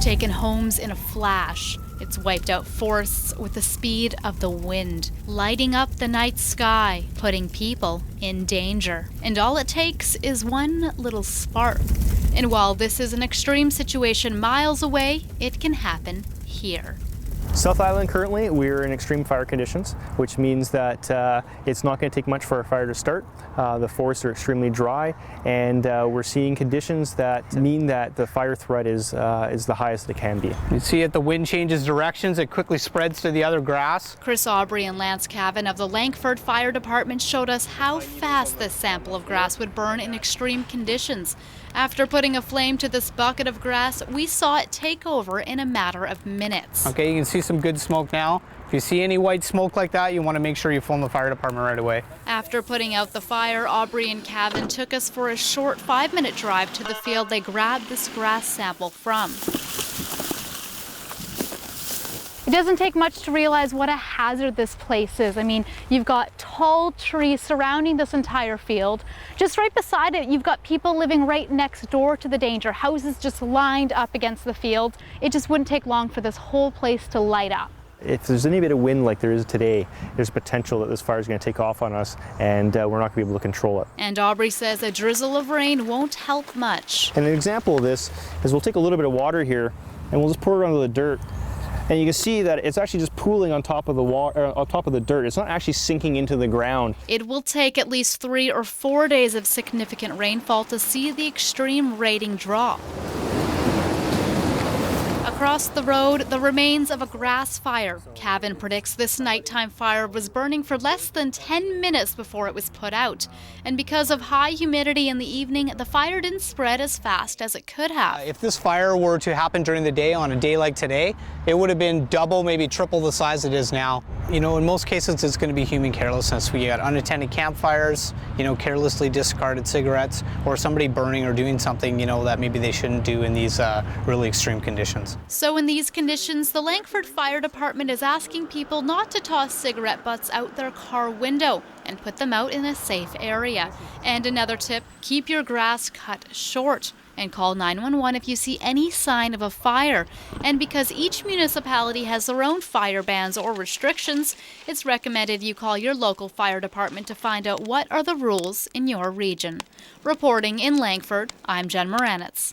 taken homes in a flash. It's wiped out forests with the speed of the wind, lighting up the night sky, putting people in danger. And all it takes is one little spark. And while this is an extreme situation miles away, it can happen here. South Island currently, we're in extreme fire conditions, which means that it's not going to take much for a fire to start. The forests are extremely dry, and we're seeing conditions that mean that the fire threat is the highest it can be. You see it, the wind changes directions, it quickly spreads to the other grass. Chris Aubry and Lance Cavan of the Langford Fire Department showed us how fast this sample of grass would burn in extreme conditions. After putting a flame to this bucket of grass, we saw it take over in a matter of minutes. Okay, you can see some good smoke now. If you see any white smoke like that, you want to make sure you phone the fire department right away. After putting out the fire, Aubry and Cavan took us for a short 5-minute drive to the field they grabbed this grass sample from. It doesn't take much to realize what a hazard this place is. I mean, you've got tall trees surrounding this entire field. Just right beside it, you've got people living right next door to the danger. Houses just lined up against the field. It just wouldn't take long for this whole place to light up. If there's any bit of wind like there is today, there's potential that this fire is going to take off on us, and we're not going to be able to control it. And Aubry says a drizzle of rain won't help much. And an example of this is we'll take a little bit of water here, and we'll just pour it onto the dirt. And you can see that it's actually just pooling on top of the on top of the dirt. It's not actually sinking into the ground. It will take at least 3 or 4 days of significant rainfall to see the extreme rating drop. Across the road, the remains of a grass fire. Cavan predicts this nighttime fire was burning for less than 10 minutes before it was put out. And because of high humidity in the evening, the fire didn't spread as fast as it could have. If this fire were to happen during the day on a day like today, it would have been double, maybe triple the size it is now. You know, in most cases, it's going to be human carelessness. We got unattended campfires, you know, carelessly discarded cigarettes, or somebody burning or doing something, you know, that maybe they shouldn't do in these really extreme conditions. So in these conditions, the Langford Fire Department is asking people not to toss cigarette butts out their car window and put them out in a safe area. And another tip, keep your grass cut short and call 911 if you see any sign of a fire. And because each municipality has their own fire bans or restrictions, it's recommended you call your local fire department to find out what are the rules in your region. Reporting in Langford, I'm Jen Muranetz.